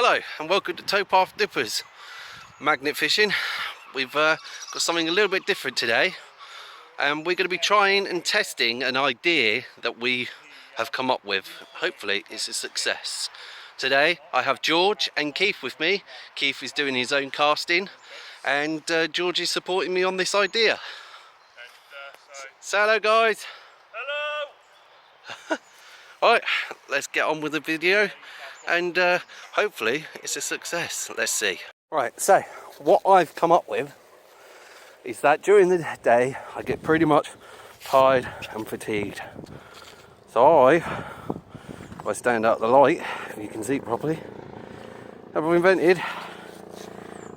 Hello and welcome to TowPath Dippers magnet fishing. We've got something a little bit different today, and we're going to be trying and testing an idea that we have come up with. Hopefully it's a success. Today I have George and Keith with me. Keith is doing his own casting and George is supporting me on this idea. Say hello guys. Hello! Alright, let's get on with the video and hopefully it's a success. Let's see. Right, so what I've come up with is that during the day I get pretty much tired and fatigued. So if I stand out the light, if you can see properly, I've invented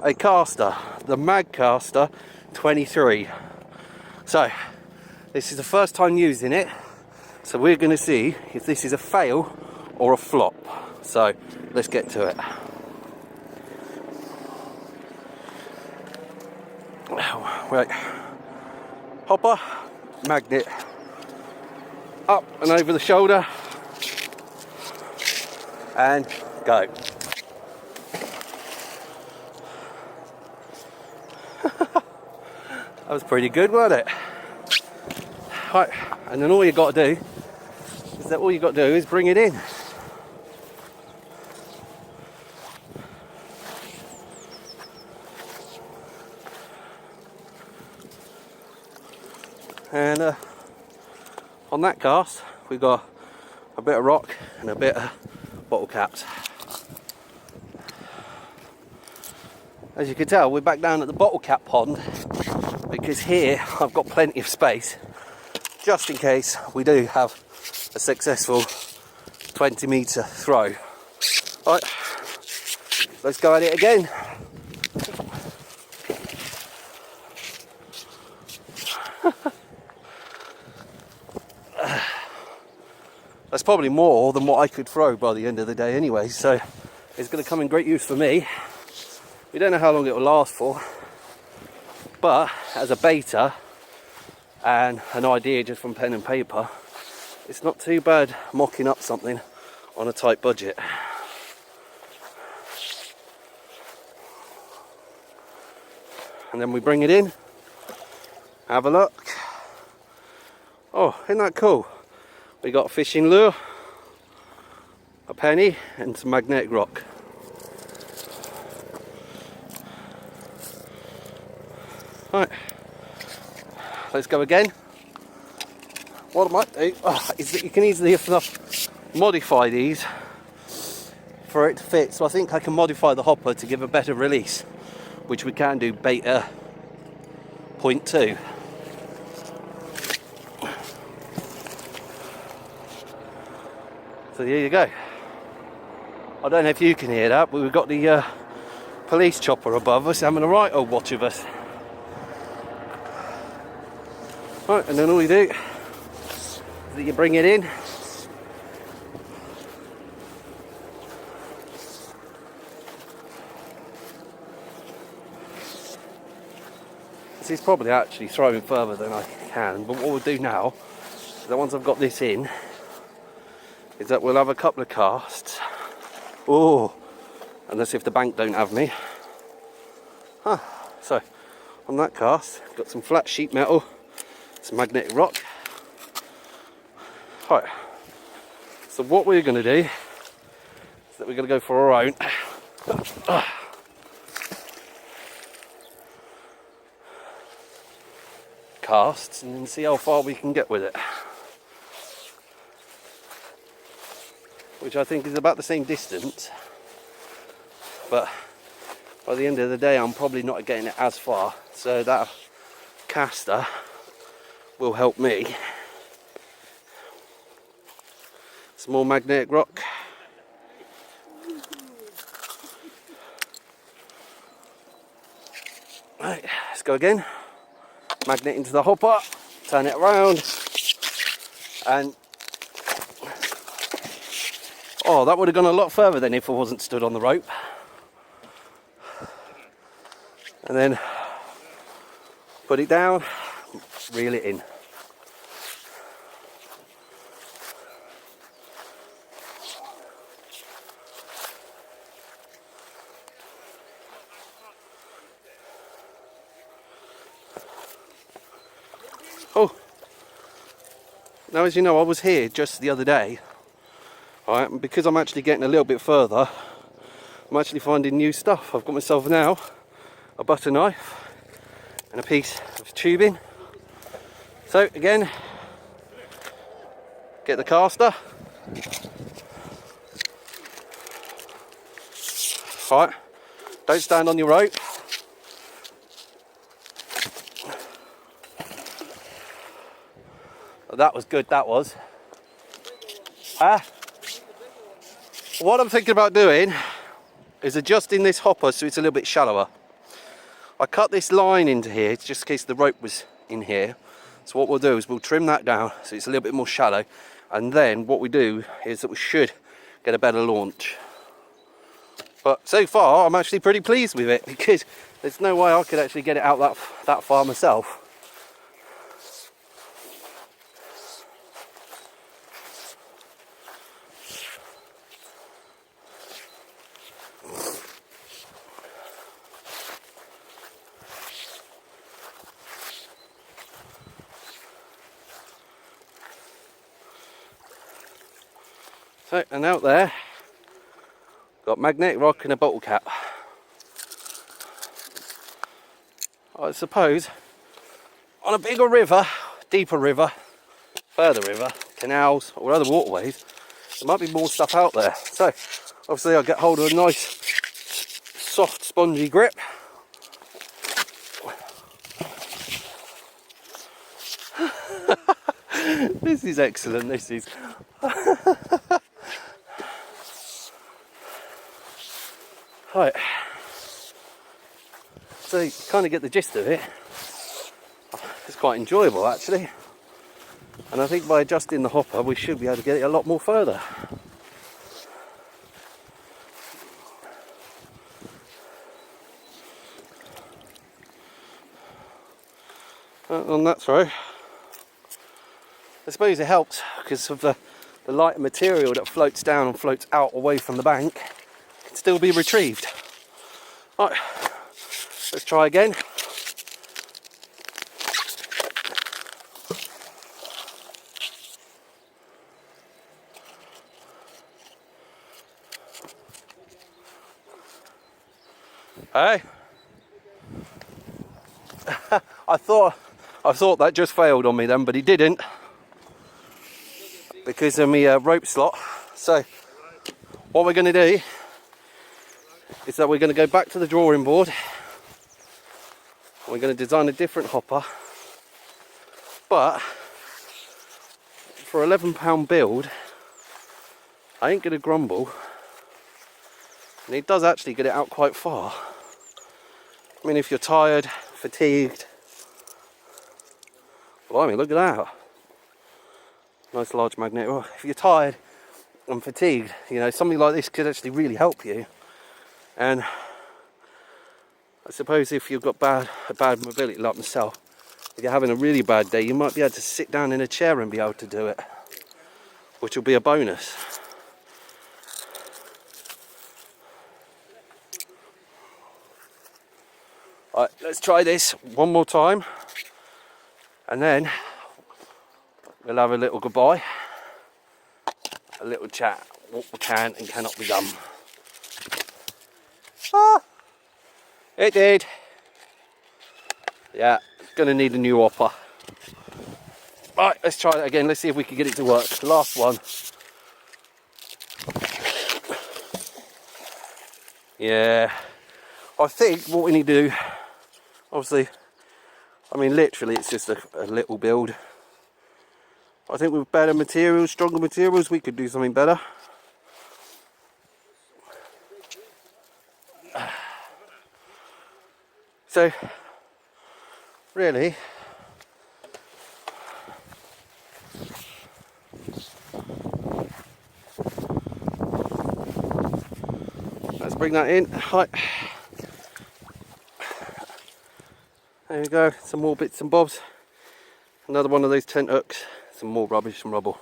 a caster, the Mag Caster 23. So this is the first time using it, so we're going to see if this is a fail or a flop. So let's get to it. Right, hopper, magnet, up and over the shoulder, and go. That was pretty good, wasn't it? Right, and then all you got to do is bring it in. And on that cast we've got a bit of rock and a bit of bottle caps. As you can tell, we're back down at the bottle cap pond because here I've got plenty of space just in case we do have a successful 20-metre throw. Right, let's go at it again. That's probably more than what I could throw by the end of the day anyway, so it's going to come in great use for me. We don't know how long it will last for, but as a beta and an idea just from pen and paper, it's not too bad mocking up something on a tight budget. And then we bring it in, have a look. Oh, isn't that cool? We got a fishing lure, a penny and some magnetic rock. Right, let's go again. What I might do is that you can easily modify these for it to fit. So I think I can modify the hopper to give a better release, which we can do beta 0.2. So there you go. I don't know if you can hear that, but we've got the police chopper above us having a right old watch of us. Right, and then all you do is that you bring it in. This is probably actually throwing further than I can, but what we'll do now is that once I've got this in, is that we'll have a couple of casts. Oh, unless if the bank don't have me. So on that cast, got some flat sheet metal, some magnetic rock. Right, so what we're going to do is that we're going to go for our own casts and then see how far we can get with it, which I think is about the same distance, but by the end of the day I'm probably not getting it as far, so that caster will help me. Some more magnetic rock. Right, let's go again. Magnet into the hopper, turn it around, and oh, that would have gone a lot further than if I wasn't stood on the rope. And then put it down, reel it in. Now, as you know, I was here just the other day, right, and because I'm actually getting a little bit further, I'm actually finding new stuff. I've got myself now a butter knife and a piece of tubing. So again, get the caster. Right, don't stand on your rope. That was good, that was. What I'm thinking about doing is adjusting this hopper so it's a little bit shallower. I cut this line into here just in case the rope was in here. So what we'll do is we'll trim that down so it's a little bit more shallow, and then what we do is that we should get a better launch. But so far I'm actually pretty pleased with it, because there's no way I could actually get it out that far myself. So, and out there, got magnetic rock and a bottle cap. I suppose on a bigger river, deeper river, further river, canals or other waterways, there might be more stuff out there. So obviously I'll get hold of a nice soft spongy grip. This is excellent, this is. Right, so you kind of get the gist of it. It's quite enjoyable actually, and I think by adjusting the hopper we should be able to get it a lot more further. On that throw, I suppose it helps because of the lighter material that floats down and floats out away from the bank can still be retrieved. Right, let's try again. Hey, I thought that just failed on me then, but it didn't, because of my rope slot. So what we're going to do is that we're going to go back to the drawing board. We're going to design a different hopper, but for an £11 build I ain't going to grumble, and it does actually get it out quite far. I mean, if you're tired, fatigued, blimey, look at that. Nice large magnet. Well, if you're tired and fatigued, you know, something like this could actually really help you. And I suppose if you've got bad mobility like myself, if you're having a really bad day, you might be able to sit down in a chair and be able to do it, which will be a bonus. Right, let's try this one more time, and then we'll have a little goodbye, a little chat, what can and cannot be done. It did. Yeah, gonna need a new hopper. Right, let's try that again. Let's see if we can get it to work. Last one. Yeah, I think what we need to do, obviously, I mean literally it's just a little build. I think with better materials, stronger materials, we could do something better. So really, let's bring that in. Right. There you go, some more bits and bobs. Another one of those tent hooks, some more rubbish and rubble.